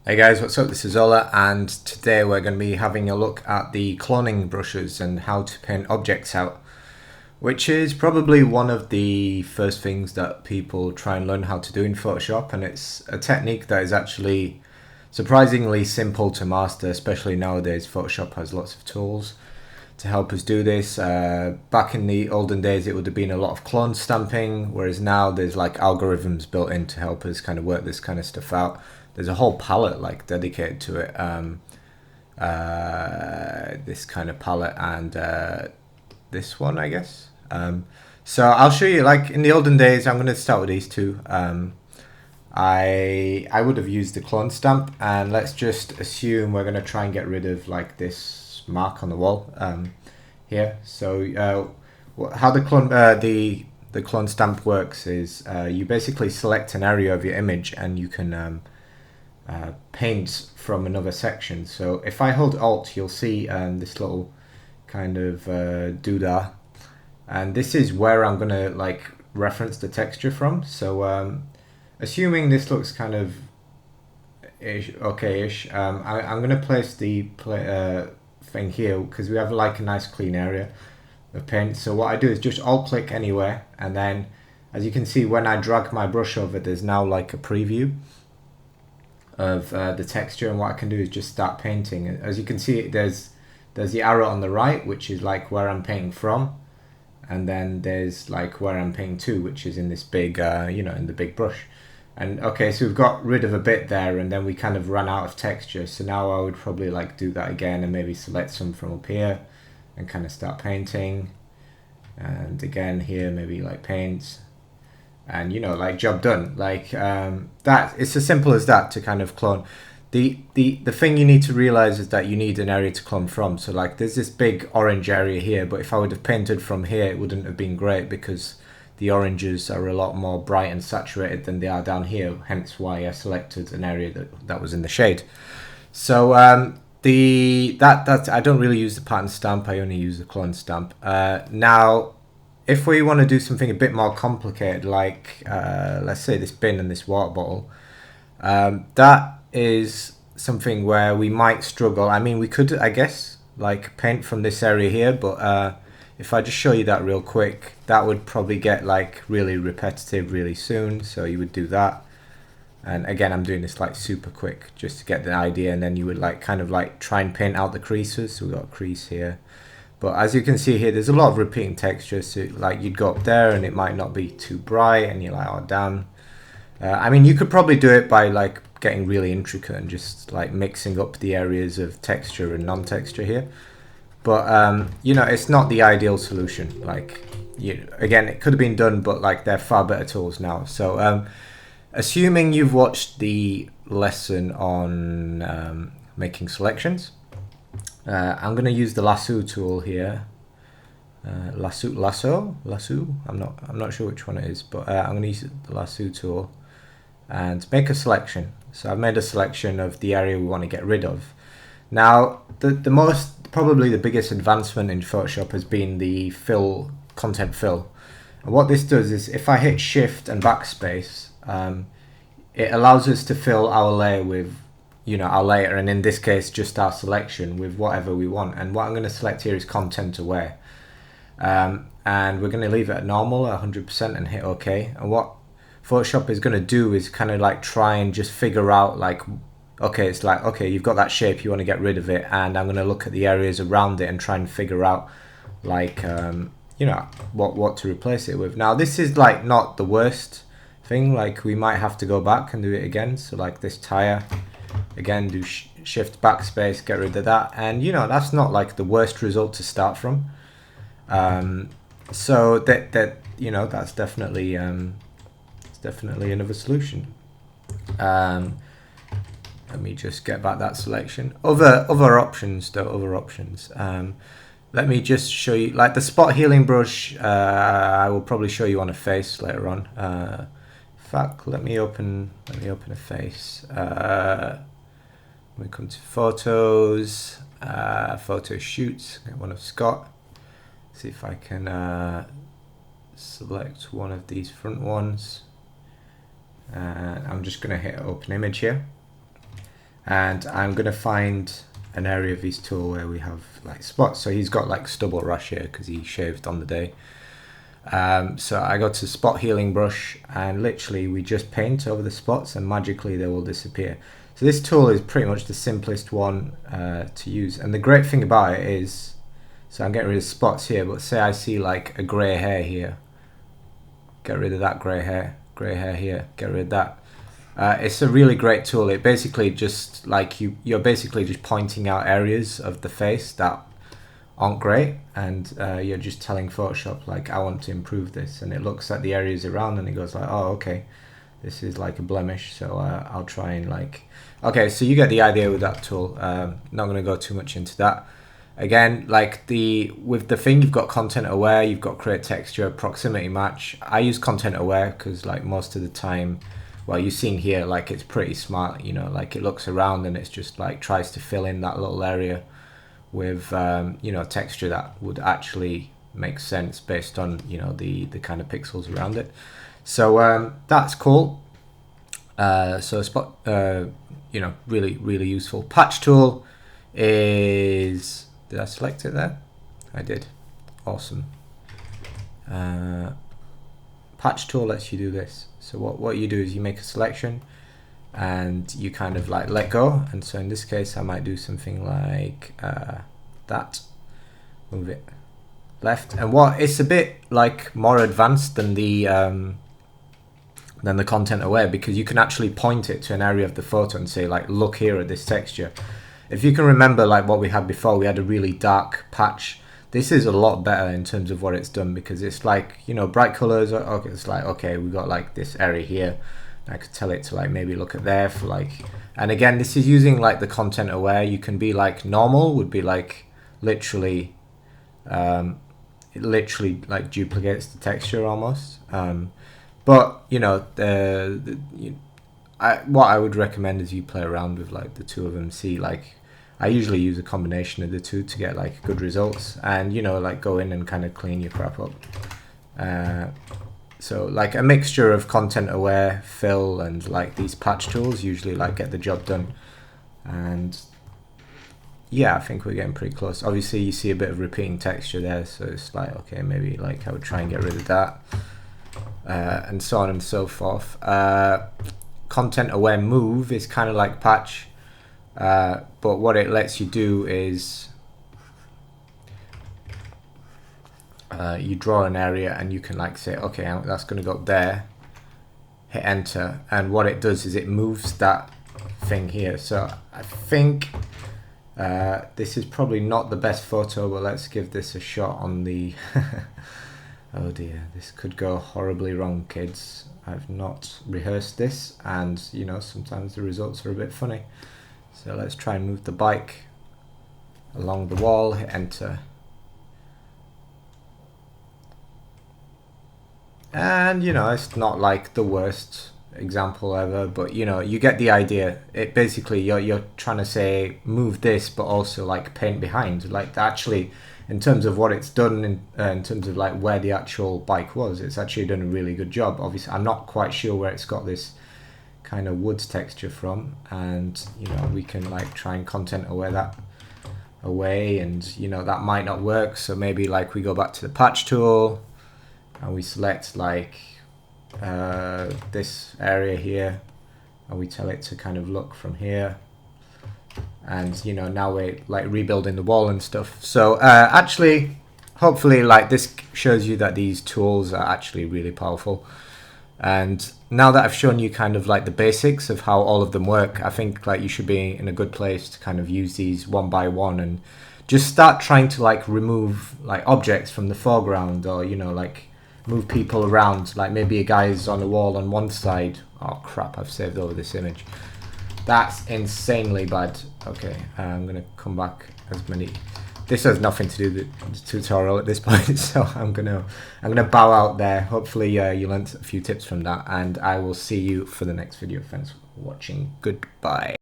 Hey guys, what's up? This is Ola, and today we're going to be having a look at the cloning brushes and how to paint objects out, which is probably one of the first things that people try and learn how to do in Photoshop, and it's a technique that is actually surprisingly simple to master, especially nowadays. Photoshop has lots of tools to help us do this. Back in the olden days it would have been a lot of clone stamping, whereas now there's like algorithms built in to help us kind of work this kind of stuff out. There's a whole palette like dedicated to it, this kind of palette and this one, I guess. So I'll show you, like in the olden days, I'm going to start with these two. I would have used the clone stamp, and let's just assume we're going to try and get rid of like this mark on the wall here. So how the clone stamp works is you basically select an area of your image and you can paint from another section. So if I hold Alt, you'll see this little kind of doodah, and this is where I'm gonna like reference the texture from. So assuming this looks kind of okay-ish, I'm gonna place the thing here because we have like a nice clean area of paint. So what I do is just Alt click anywhere, and then as you can see, when I drag my brush over, there's now like a preview of the texture, and what I can do is just start painting. As you can see, there's the arrow on the right, which is like where I'm painting from, and then there's like where I'm painting to, which is in this big in the big brush. And okay, so we've got rid of a bit there, and then we kind of ran out of texture. So now I would probably like do that again and maybe select some from up here and kind of start painting, and again here maybe like paint, and like job done. Like that, it's as simple as that to kind of clone. The thing you need to realize is that you need an area to clone from. So like there's this big orange area here, but if I would have painted from here, it wouldn't have been great because the oranges are a lot more bright and saturated than they are down here, hence why I selected an area that was in the shade. So that I don't really use the pattern stamp, I only use the clone stamp. Now if we want to do something a bit more complicated, like let's say this bin and this water bottle, that is something where we might struggle. I mean, we could, I guess, like paint from this area here, but if I just show you that real quick, that would probably get like really repetitive really soon. So you would do that, and again, I'm doing this like super quick just to get the idea, and then you would like kind of like try and paint out the creases. So we've got a crease here. But as you can see here, there's a lot of repeating textures. So like you'd go up there and it might not be too bright, and you're like, oh damn. I mean, you could probably do it by like getting really intricate and just like mixing up the areas of texture and non-texture here. But it's not the ideal solution. Like, again, it could have been done, but like there are far better tools now. So assuming you've watched the lesson on making selections, I'm going to use the lasso tool here. Lasso. I'm not sure which one it is, but I'm going to use the lasso tool and make a selection. So I've made a selection of the area we want to get rid of. Now, probably the biggest advancement in Photoshop has been the content fill. And what this does is, if I hit Shift and Backspace, it allows us to fill our layer with our layer, and in this case just our selection, with whatever we want. And what I'm going to select here is content aware, and we're going to leave it at normal 100% and hit OK. And what Photoshop is going to do is kind of like try and just figure out like, okay, it's like, okay, you've got that shape, you want to get rid of it, and I'm going to look at the areas around it and try and figure out like what to replace it with. Now this is like not the worst thing, like we might have to go back and do it again. So like this tire, again, do Shift Backspace, get rid of that, and that's not like the worst result to start from. So that's definitely another solution. Let me just get back that selection. Other options though. Let me just show you, like the spot healing brush. I will probably show you on a face later on. In fact, let me open a face. We come to photos, photo shoots. Get one of Scott. See if I can select one of these front ones. I'm just going to hit open image here. and I'm gonna find an area of his tool where we have like spots. So he's got like stubble rash here because he shaved on the day. So I go to spot healing brush, and literally we just paint over the spots and magically they will disappear. So this tool is pretty much the simplest one to use, and the great thing about it is, so I'm getting rid of spots here, but say I see like a grey hair here, get rid of that grey hair here, get rid of that. It's a really great tool. It basically just like you're basically just pointing out areas of the face that aren't great, and you're just telling Photoshop like, I want to improve this, and it looks at the areas around and it goes like, oh okay, this is like a blemish, so I'll try and like, okay, so you get the idea with that tool. Not going to go too much into that. Again, like with the thing, you've got content aware, you've got create texture, proximity match. I use content aware because like most of the time, well, you've seen here, like it's pretty smart, you know, like it looks around and it's just like tries to fill in that little area with you know, texture that would actually make sense based on, you know, the kind of pixels around it. So that's cool. So spot, you know, really useful. Patch tool is, did I select it there? I did. Awesome. Patch tool lets you do this. So what you do is you make a selection and you kind of like let go, and so in this case I might do something like that, move it left, and what it's a bit like more advanced than the content aware, because you can actually point it to an area of the photo and say like, look here at this texture. If you can remember like what we had before, we had a really dark patch. This is a lot better in terms of what it's done, because it's like, you know, bright colors. Okay, it's like, okay, we got like this area here. I could tell it to like maybe look at there for like, and again, this is using like the content aware. You can be like normal would be like literally, it literally like duplicates the texture almost. But you know, what I would recommend is you play around with like the two of them. See, like I usually use a combination of the two to get like good results, and you know, like go in and kind of clean your crap up. So like a mixture of content aware, fill, and like these patch tools usually like get the job done. And yeah, I think we're getting pretty close. Obviously you see a bit of repeating texture there, so it's like, okay, maybe like I would try and get rid of that, and so on and so forth. Content aware move is kind of like patch, but what it lets you do is you draw an area and you can like say, okay, that's going to go up there, hit enter, and what it does is it moves that thing here. So I think this is probably not the best photo, but let's give this a shot on the oh dear, this could go horribly wrong, kids. I've not rehearsed this, and you know, sometimes the results are a bit funny. So let's try and move the bike along the wall, hit enter. And you know, it's not like the worst example ever, but you know, you get the idea. It basically, you're trying to say move this, but also like paint behind. Like actually, in terms of what it's done, in terms of like where the actual bike was, it's actually done a really good job. Obviously, I'm not quite sure where it's got this kind of woods texture from, and you know, we can like try and content aware that away, and you know, that might not work. So maybe like we go back to the patch tool and we select like this area here, and we tell it to kind of look from here, and you know, now we're like rebuilding the wall and stuff. So actually, hopefully like this shows you that these tools are actually really powerful. And now that I've shown you kind of like the basics of how all of them work, I think like you should be in a good place to kind of use these one by one and just start trying to like remove like objects from the foreground, or you know, like move people around. Like maybe a guy's on a wall on one side. Oh crap, I've saved over this image. That's insanely bad. Okay, I'm gonna come back as many. This has nothing to do with the tutorial at this point, so I'm gonna bow out there. Hopefully you learnt a few tips from that, and I will see you for the next video. Thanks for watching. Goodbye.